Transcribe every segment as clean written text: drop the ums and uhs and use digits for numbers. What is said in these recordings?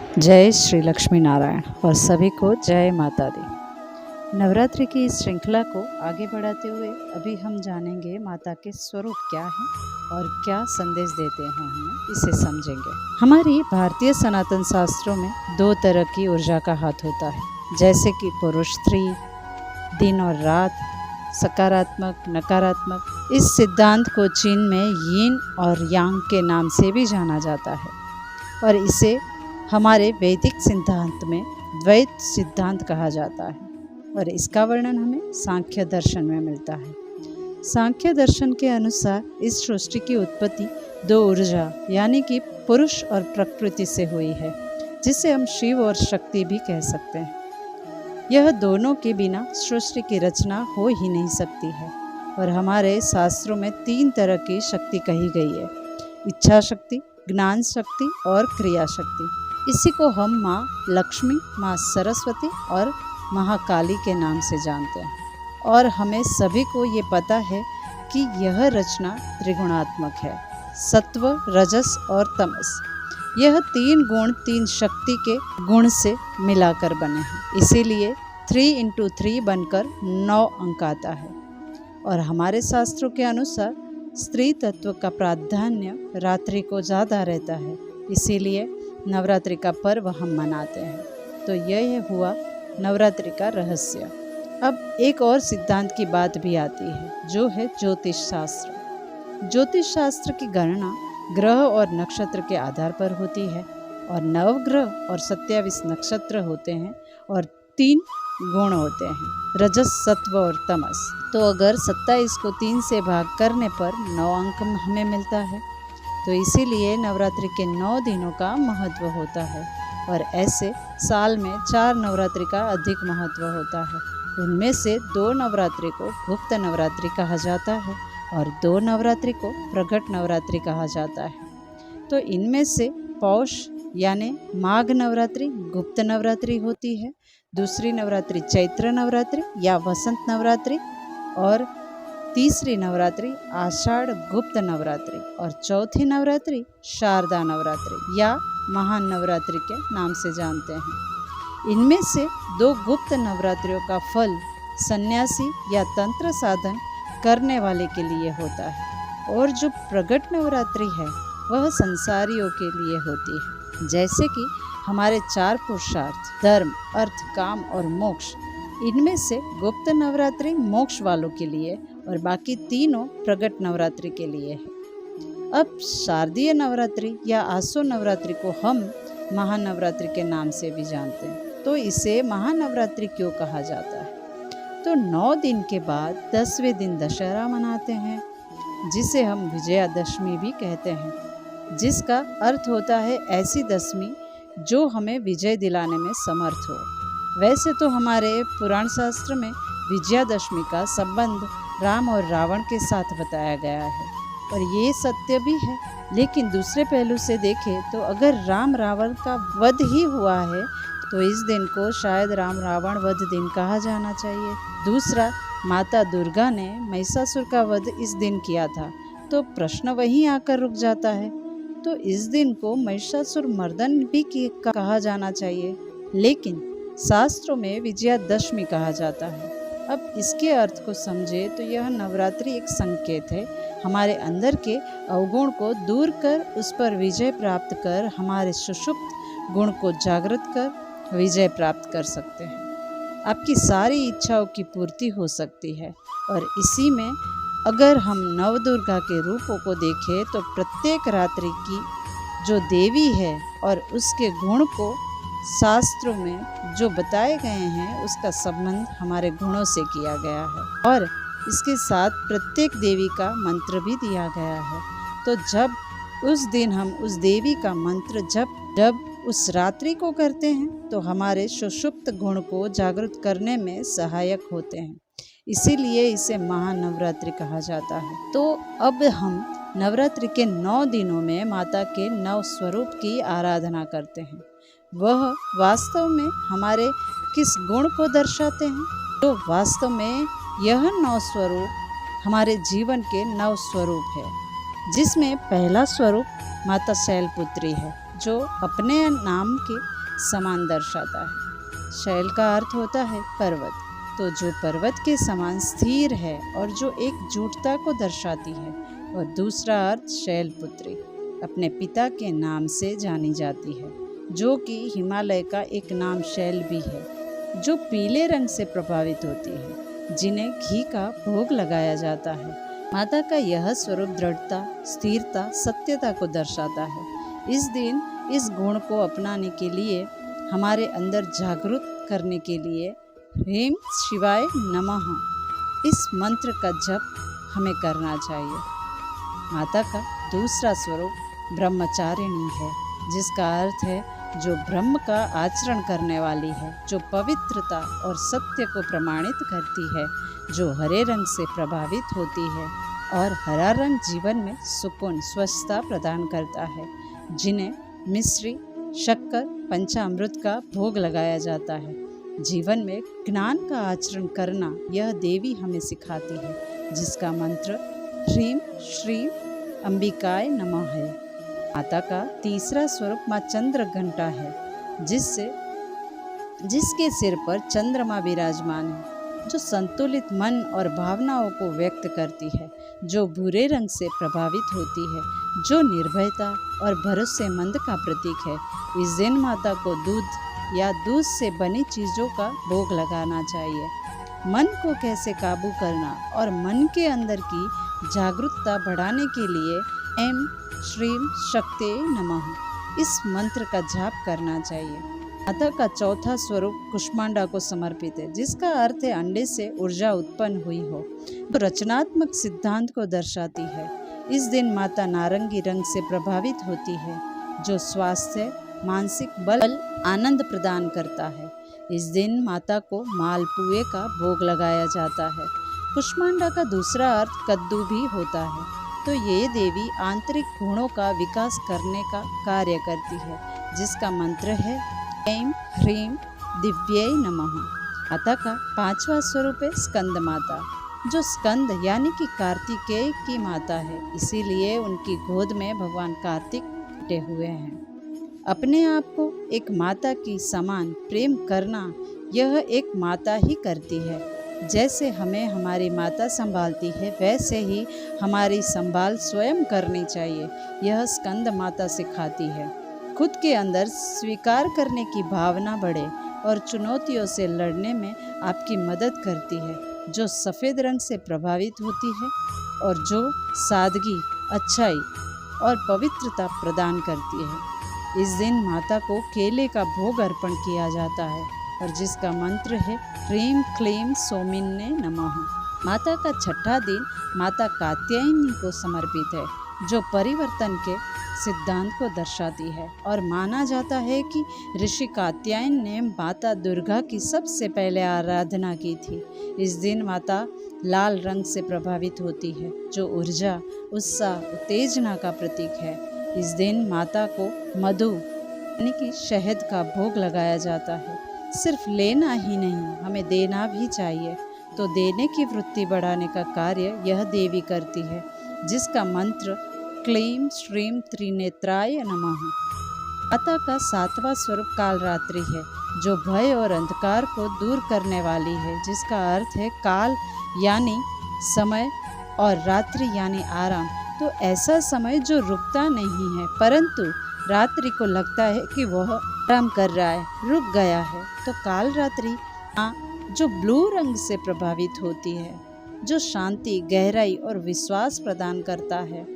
जय श्री लक्ष्मी नारायण और सभी को जय माता दी। नवरात्रि की इस श्रृंखला को आगे बढ़ाते हुए अभी हम जानेंगे माता के स्वरूप क्या है और क्या संदेश देते हैं, हम इसे समझेंगे। हमारी भारतीय सनातन शास्त्रों में दो तरह की ऊर्जा का हाथ होता है, जैसे कि पुरुष स्त्री, दिन और रात, सकारात्मक नकारात्मक। इस सिद्धांत को चीन में यिन और यांग के नाम से भी जाना जाता है और इसे हमारे वैदिक सिद्धांत में द्वैत सिद्धांत कहा जाता है और इसका वर्णन हमें सांख्य दर्शन में मिलता है। सांख्य दर्शन के अनुसार इस सृष्टि की उत्पत्ति दो ऊर्जा यानी कि पुरुष और प्रकृति से हुई है, जिसे हम शिव और शक्ति भी कह सकते हैं। यह दोनों के बिना सृष्टि की रचना हो ही नहीं सकती है और हमारे शास्त्रों में तीन तरह की शक्ति कही गई है: इच्छा शक्ति, ज्ञान शक्ति और क्रिया शक्ति। इसी को हम माँ लक्ष्मी, माँ सरस्वती और महाकाली के नाम से जानते हैं और हमें सभी को ये पता है कि यह रचना त्रिगुणात्मक है, सत्व, रजस और तमस। यह तीन गुण तीन शक्ति के गुण से मिलाकर बने हैं, इसीलिए 3 × 3 बनकर 9 अंक आता है। और हमारे शास्त्रों के अनुसार स्त्री तत्व का प्राधान्य रात्रि को ज़्यादा रहता है, इसीलिए नवरात्रि का पर्व हम मनाते हैं। तो यह हुआ नवरात्रि का रहस्य। अब एक और सिद्धांत की बात भी आती है, जो है ज्योतिष शास्त्र। ज्योतिष शास्त्र की गणना ग्रह और नक्षत्र के आधार पर होती है और नवग्रह और 27 नक्षत्र होते हैं और 3 गुण होते हैं, रजस, सत्व और तमस। तो अगर 27 को 3 से भाग करने पर 9 अंक हमें मिलता है। तो इसीलिए नवरात्रि के 9 दिनों का महत्व होता है और ऐसे साल में 4 नवरात्रि का अधिक महत्व होता है। उनमें से 2 नवरात्रि को गुप्त नवरात्रि कहा जाता है और 2 नवरात्रि को प्रकट नवरात्रि कहा जाता है। तो इनमें से पौष यानी माघ नवरात्रि गुप्त नवरात्रि होती है, दूसरी नवरात्रि चैत्र नवरात्रि या वसंत नवरात्रि और तीसरी नवरात्रि आषाढ़ गुप्त नवरात्रि और चौथी नवरात्रि शारदा नवरात्रि या महान नवरात्रि के नाम से जानते हैं। इनमें से 2 गुप्त नवरात्रियों का फल सन्यासी या तंत्र साधन करने वाले के लिए होता है और जो प्रगट नवरात्रि है वह संसारियों के लिए होती है, जैसे कि हमारे 4 पुरुषार्थ धर्म, अर्थ, काम और मोक्ष। इनमें से गुप्त नवरात्रि मोक्ष वालों के लिए और बाकी तीनों प्रगट नवरात्रि के लिए है। अब शारदीय नवरात्रि या आसो नवरात्रि को हम महानवरात्रि के नाम से भी जानते हैं। तो इसे महानवरात्रि क्यों कहा जाता है? तो 9 दिन के बाद 10वें दिन दशहरा मनाते हैं, जिसे हम विजयादशमी भी कहते हैं, जिसका अर्थ होता है ऐसी दशमी जो हमें विजय दिलाने में समर्थ हो। वैसे तो हमारे पुराण शास्त्र में विजयादशमी का संबंध राम और रावण के साथ बताया गया है और ये सत्य भी है, लेकिन दूसरे पहलू से देखें तो अगर राम रावण का वध ही हुआ है तो इस दिन को शायद राम रावण वध दिन कहा जाना चाहिए। दूसरा, माता दुर्गा ने महिषासुर का वध इस दिन किया था, तो प्रश्न वहीं आकर रुक जाता है। तो इस दिन को महिषासुर मर्दन भी कहा जाना चाहिए, लेकिन शास्त्रों में विजयादशमी कहा जाता है। अब इसके अर्थ को समझे तो यह नवरात्रि एक संकेत है, हमारे अंदर के अवगुण को दूर कर उस पर विजय प्राप्त कर हमारे सुषुप्त गुण को जागृत कर विजय प्राप्त कर सकते हैं। आपकी सारी इच्छाओं की पूर्ति हो सकती है और इसी में अगर हम नवदुर्गा के रूपों को देखें तो प्रत्येक रात्रि की जो देवी है और उसके गुण को शास्त्रों में जो बताए गए हैं उसका संबंध हमारे गुणों से किया गया है और इसके साथ प्रत्येक देवी का मंत्र भी दिया गया है। तो जब उस दिन हम उस देवी का मंत्र जब उस रात्रि को करते हैं तो हमारे सुषुप्त गुण को जागृत करने में सहायक होते हैं, इसीलिए इसे महानवरात्रि कहा जाता है। तो अब हम नवरात्रि के 9 दिनों में माता के 9 स्वरूप की आराधना करते हैं। वह वास्तव में हमारे किस गुण को दर्शाते हैं? तो वास्तव में यह 9 स्वरूप हमारे जीवन के 9 स्वरूप है, जिसमें पहला स्वरूप माता शैलपुत्री है, जो अपने नाम के समान दर्शाता है। शैल का अर्थ होता है पर्वत, तो जो पर्वत के समान स्थिर है और जो एकजुटता को दर्शाती है। और दूसरा अर्थ शैलपुत्री अपने पिता के नाम से जानी जाती है, जो कि हिमालय का एक नाम शैल भी है, जो पीले रंग से प्रभावित होती है, जिन्हें घी का भोग लगाया जाता है। माता का यह स्वरूप दृढ़ता, स्थिरता, सत्यता को दर्शाता है। इस दिन इस गुण को अपनाने के लिए, हमारे अंदर जागरूक करने के लिए ह्रीं शिवाय नमः इस मंत्र का जप हमें करना चाहिए। माता का दूसरा स्वरूप ब्रह्मचारिणी है, जिसका अर्थ है जो ब्रह्म का आचरण करने वाली है, जो पवित्रता और सत्य को प्रमाणित करती है, जो हरे रंग से प्रभावित होती है। और हरा रंग जीवन में सुकून, स्वस्थता प्रदान करता है, जिन्हें मिश्री, शक्कर, पंचामृत का भोग लगाया जाता है। जीवन में ज्ञान का आचरण करना यह देवी हमें सिखाती है, जिसका मंत्र ह्रीं श्रीं अंबिकाय नमः है। माता का तीसरा स्वरूप माँ चंद्र घंटा है, जिसके सिर पर चंद्रमा विराजमान है, जो संतुलित मन और भावनाओं को व्यक्त करती है, जो भूरे रंग से प्रभावित होती है, जो निर्भयता और भरोसेमंद का प्रतीक है। इस दिन माता को दूध या दूध से बनी चीज़ों का भोग लगाना चाहिए। मन को कैसे काबू करना और मन के अंदर की जागरूकता बढ़ाने के लिए ऐं श्रीं शक्ते नमः इस मंत्र का जाप करना चाहिए। माता का चौथा स्वरूप कुष्मांडा को समर्पित है, जिसका अर्थ है अंडे से ऊर्जा उत्पन्न हुई हो, तो रचनात्मक सिद्धांत को दर्शाती है। इस दिन माता नारंगी रंग से प्रभावित होती है, जो स्वास्थ्य, मानसिक बल, आनंद प्रदान करता है। इस दिन माता को मालपुए का भोग लगाया जाता है। कुष्मांडा का दूसरा अर्थ कद्दू भी होता है, तो ये देवी आंतरिक गुणों का विकास करने का कार्य करती है, जिसका मंत्र है ऐं ह्रीं दिव्यै नमः। माता का पांचवा स्वरूप है स्कंद माता, जो स्कंद यानी कि कार्तिकेय की माता है, इसीलिए उनकी गोद में भगवान कार्तिक बैठे हुए हैं। अपने आप को एक माता की समान प्रेम करना यह एक माता ही करती है। जैसे हमें हमारी माता संभालती है, वैसे ही हमारी संभाल स्वयं करनी चाहिए, यह स्कंद माता सिखाती है। खुद के अंदर स्वीकार करने की भावना बढ़े और चुनौतियों से लड़ने में आपकी मदद करती है, जो सफ़ेद रंग से प्रभावित होती है और जो सादगी, अच्छाई और पवित्रता प्रदान करती है। इस दिन माता को केले का भोग अर्पण किया जाता है और जिसका मंत्र है ह्रीं क्लीं सौमिन्ये नमः। माता का छठा दिन माता कात्यायनी को समर्पित है, जो परिवर्तन के सिद्धांत को दर्शाती है और माना जाता है कि ऋषि कात्यायन ने माता दुर्गा की सबसे पहले आराधना की थी। इस दिन माता लाल रंग से प्रभावित होती है, जो ऊर्जा, उत्साह, उत्तेजना का प्रतीक है। इस दिन माता को मधु यानी कि शहद का भोग लगाया जाता है। सिर्फ लेना ही नहीं, हमें देना भी चाहिए, तो देने की वृत्ति बढ़ाने का कार्य यह देवी करती है, जिसका मंत्र क्लीं श्रीं त्रिनेत्राय नमः। माता का सातवां स्वरूप कालरात्रि है, जो भय और अंधकार को दूर करने वाली है, जिसका अर्थ है काल यानी समय और रात्रि यानी आराम। तो ऐसा समय जो रुकता नहीं है, परंतु रात्रि को लगता है कि वह आराम कर रहा है, रुक गया है। तो काल रात्रि जो ब्लू रंग से प्रभावित होती है, जो शांति, गहराई और विश्वास प्रदान करता है।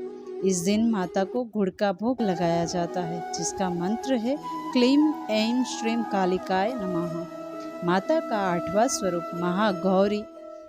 इस दिन माता को गुड़ का भोग लगाया जाता है, जिसका मंत्र है क्लीं ऐं श्रीं कालिकाय नमः। माता का आठवां स्वरूप महागौरी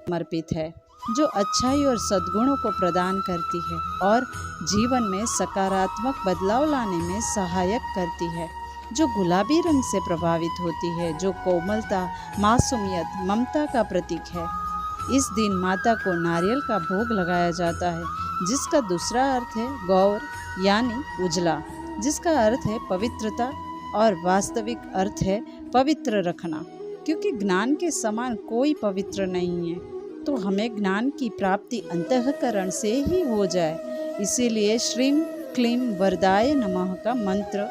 समर्पित है, जो अच्छाई और सद्गुणों को प्रदान करती है और जीवन में सकारात्मक बदलाव लाने में सहायक करती है, जो गुलाबी रंग से प्रभावित होती है, जो कोमलता, मासूमियत, ममता का प्रतीक है। इस दिन माता को नारियल का भोग लगाया जाता है, जिसका दूसरा अर्थ है गौर यानी उजला, जिसका अर्थ है पवित्रता और वास्तविक अर्थ है पवित्र रखना, क्योंकि ज्ञान के समान कोई पवित्र नहीं है। तो हमें ज्ञान की प्राप्ति अंतःकरण से ही हो जाए, इसीलिए श्रीं क्लीं वरदाय नमः का मंत्र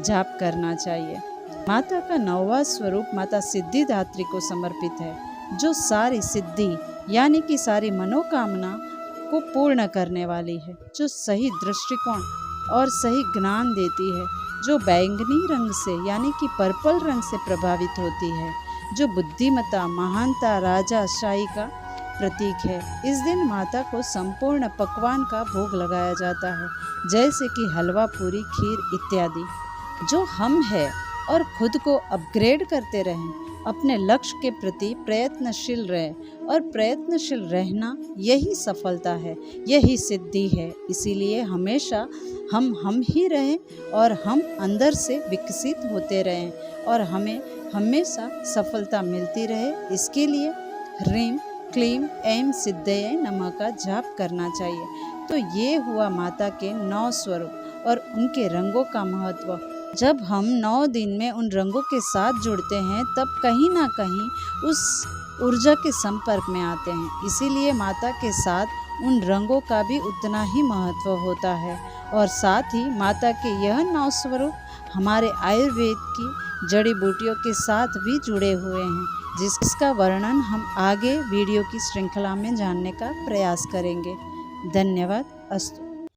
जाप करना चाहिए। माता का 9वां स्वरूप माता सिद्धिदात्री को समर्पित है, जो सारी सिद्धि यानी कि सारी मनोकामना को पूर्ण करने वाली है, जो सही दृष्टिकोण और सही ज्ञान देती है, जो बैंगनी रंग से यानी कि पर्पल रंग से प्रभावित होती है, जो बुद्धिमत्ता, महानता, राजाशाही का प्रतीक है। इस दिन माता को संपूर्ण पकवान का भोग लगाया जाता है, जैसे कि हलवा, पूरी, खीर इत्यादि। जो हम हैं और खुद को अपग्रेड करते रहें, अपने लक्ष्य के प्रति प्रयत्नशील रहें, और प्रयत्नशील रहना यही सफलता है, यही सिद्धि है। इसीलिए हमेशा हम ही रहें और हम अंदर से विकसित होते रहें और हमें हमेशा सफलता मिलती रहे। इसके लिए ह्रीं क्लीं ऐं सिद्धये नमः का जाप करना चाहिए। तो ये हुआ माता के 9 स्वरूप और उनके रंगों का महत्व। जब हम 9 दिन में उन रंगों के साथ जुड़ते हैं, तब कहीं ना कहीं उस ऊर्जा के संपर्क में आते हैं। इसीलिए माता के साथ उन रंगों का भी उतना ही महत्व होता है। और साथ ही माता के यह 9 स्वरूप हमारे आयुर्वेद की जड़ी बूटियों के साथ भी जुड़े हुए हैं, जिसका वर्णन हम आगे वीडियो की श्रृंखला में जानने का प्रयास करेंगे। धन्यवाद। अस्तु।